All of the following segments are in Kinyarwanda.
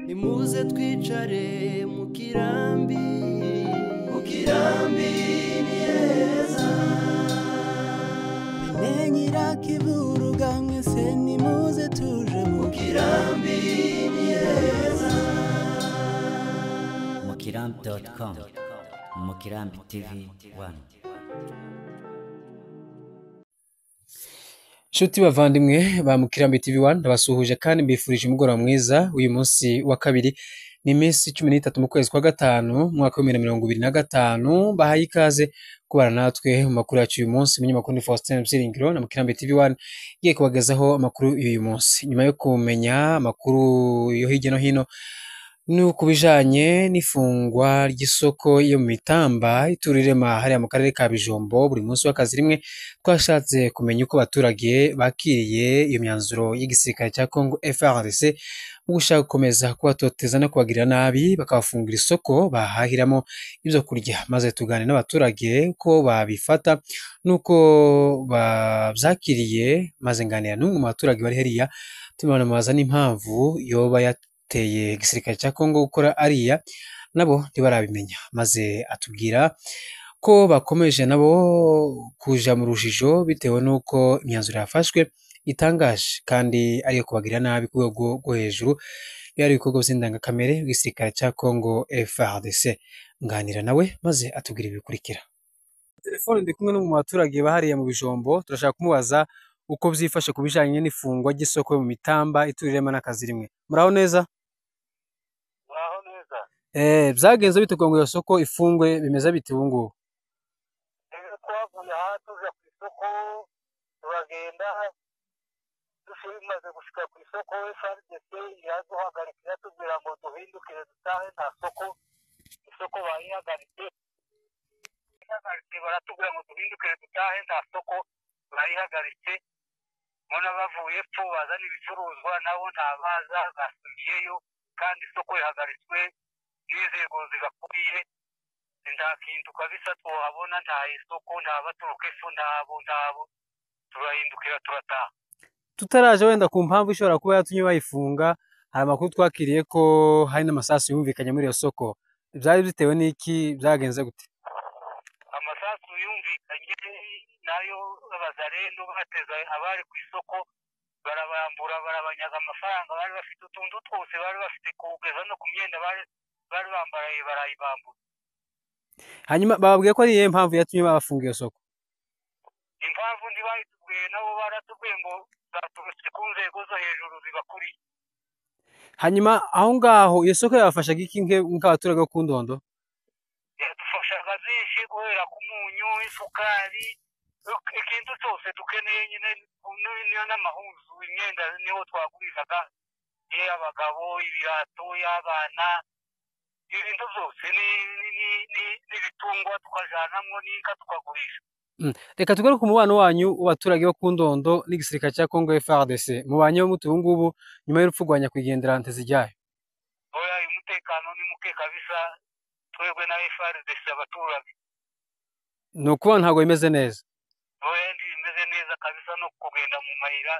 nimuze twicare mu kirambi ni heza menyira kiburuga mwese nimuze tuje mu kirambi ni heza mukirambi.com Mukirambi TV 1. Shuti bavandimwe ba Mukirambi TV 1 ndabasuhuje kandi mbifurije umugoroba mwiza uyu munsi wa kabiri ni iminsi 13 mu kwezi kwa gatanu mwaka wa 2025 bahaye ikaze kubana natwe mu makuru yacu uyu munsi munyamakuru ni Faustin Byiringiro na Mukirambi TV 1 giye kubagezaho amakuru uyu munsi nyuma yo kumenya amakuru yo hirya no hino nuko bijanye n'ifungwa ry'isoko yo mu Mitamba iturirema hariya mu karere ka Bijombo buri munsi w'akazi rimwe twashatse kumenya uko abaturage bakiriye iyo myanzuro y'igisirikare cya Congo FARDC mu gushaka gukomeza kubatoteza no kubagirira nabi bakabafungira isoko bahahiramo ibyo kurya maze tuganira n'abaturage ko babifata nuko bavyakiriye maze nganira n'umwe mu baturage bari hariya tumanumaza n'impamvu yoba teye igisirikare cya Congo gukora ariya nabo ntibarabimenya maze atubwira ko bakomeje nabo kuja mu rujijo bitewe nuko imyanzuro yafashwe itangaje kandi ariyo kubagira nabi ku rwego rwo hejuru yari ibikorwa by'indangakamere igisirikare cya Congo FARDC nganira nawe maze atubwira ibikurikira. Telefone ndi kumwe n'umu baturage bahariye mu Bijombo turashaka kumubaza uko byifashe kubijanye n'ifungwa ry'isoko yo mu Mitamba iturirema n'akazi rimwe. Muraho neza? Byagenze bite ngo iyo soko ifungwe bimeze bite ubu ngubu? Twavuye aha tuja ku isoko turagenda dumaze gushika ku isoko FARDC iraduhagarika iratubwira ngo duhindukire dutahe nta soko isoko bayihagaritse baratubwira ngo duhindukire dutahe nta soko bayihagaritse mbona bavuye epfo bazana ibicuruzwa nabo ntabaza basubiyeyo kandi isoko ihagaritswe n'inzego zigakuriye nta kintu kabisa tuhabona nta isoko nta baturuka epfo ntabo turahindukira turataha. Tutaraje wenda ku mpamvu ishobora kuba yatumye bayifunga hari amakuru twakiriye ko hari n'amasasu yumvikanye muri iyo soko byari bitewe n'iki byagenze gute? Amasasu yumvikanye nayo abazarendo bateza abari ku isoko barabambura barabanyaga amafaranga bari bafite utuntu twose bari bafite kugeza no ku myenda bari bambaraye barayibambura. Hanyuma bababwiye ko ari iyihe mpamvu yatumye bafunga iyo soko? Impamvu ntibayitubwiye nabo baratubwiye ngo zaturutse ku nzego zo hejuru zibakuriye. Hanyuma aho ngaho iyo soko yabafashaga iki nk'abaturage bo ku Ndondo? Yadufashaga byinshi guhera ku munyu isukari ikintu cyose dukeneye nyine niyo n'amahuzu imyenda niho twagurishaga y'abagabo ibirato y'abana ibintu byose n'ibitungwa tukajanamwo n'inka tukagurisha. Reka tugaruke ku mubano wanyu w'abaturage bo ku Ndondo n'igisirikare cya Congo FARDC mubanyeho mute ubu ngubu nyuma y'urupfu rwa nyakwigendera Nteziryayo? Oya umutekano ni muke kabisa twebwe na FARDC abaturage. Ni ukuvuga ntabwo bimeze neza? Oya bimeze neza kabisa no kugenda mu mayira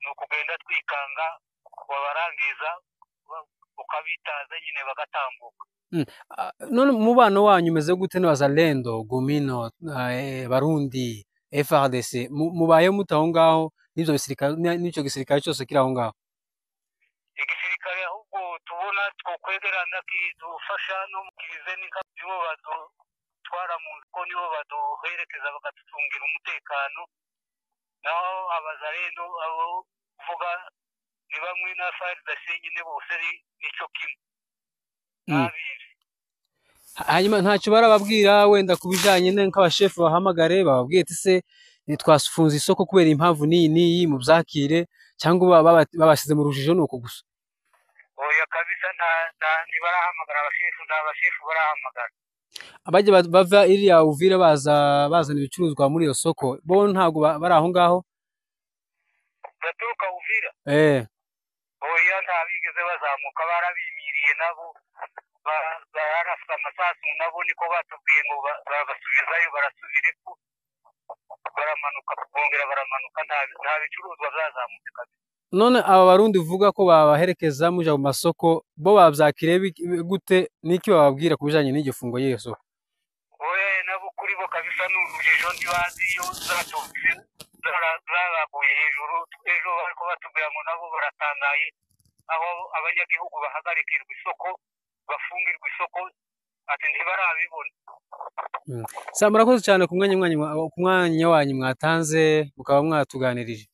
no kugenda twikanga wabarangiza ukabitaza nyine bagatambuka. None umubano wanyu umeze gute n'abazalendo Gumino Barundi FARDC mubayeho mute aho ngaho n'icyo gisirikare cyose kiri aho ngaho? Igisirikare ahubwo tubona twokwegerana kidufasha no mukize nibo badutwara mu nziko nibo baduherekeza bagaducungira umutekano naho abazalendo abo kuvuga ni bamwe na FARDC nyine bose nicyo kimwe. Hanyuma ntacyo barababwira wenda kubijanye nk'abashefu bahamagare bababwiye ati se twasufunze isoko kubera impamvu n'iyi mu byakire cyangwa babasize mu rujijo nuko gusa? Oya kabisa ntibarahamagara abashefu barahamagara. Abajye bava iriya Uvira bazana ibicuruzwa muri iyo soko bo ntago bari aho ngaho? Baturuka Uvira? Oya ntabigeze bazamuka barabimiriye nabo barafite amasasu nabo niko batubwiye ngo babasubizayo barasubire baramanuka bongera baramanuka nta bicuruzwa byazamutse kabisa. none aba barundi uvuga ko babaherekeza muja mu masoko bo bavyakire gute niki bababwira kubijanye n'igifungo yeso oya nabo kuri bo kabisa n'urujijo ndibazi iyo zatutse zaraguye hejuru ejo bariko batubwira ngo nabo baratangaye aho abanyagihugu bahagarikirwa isoko bafungirwa isoko ati ntibarabibona. Sa murakoze cyane ku mwanya wanyu mwatanze mukaba mwatuganirije.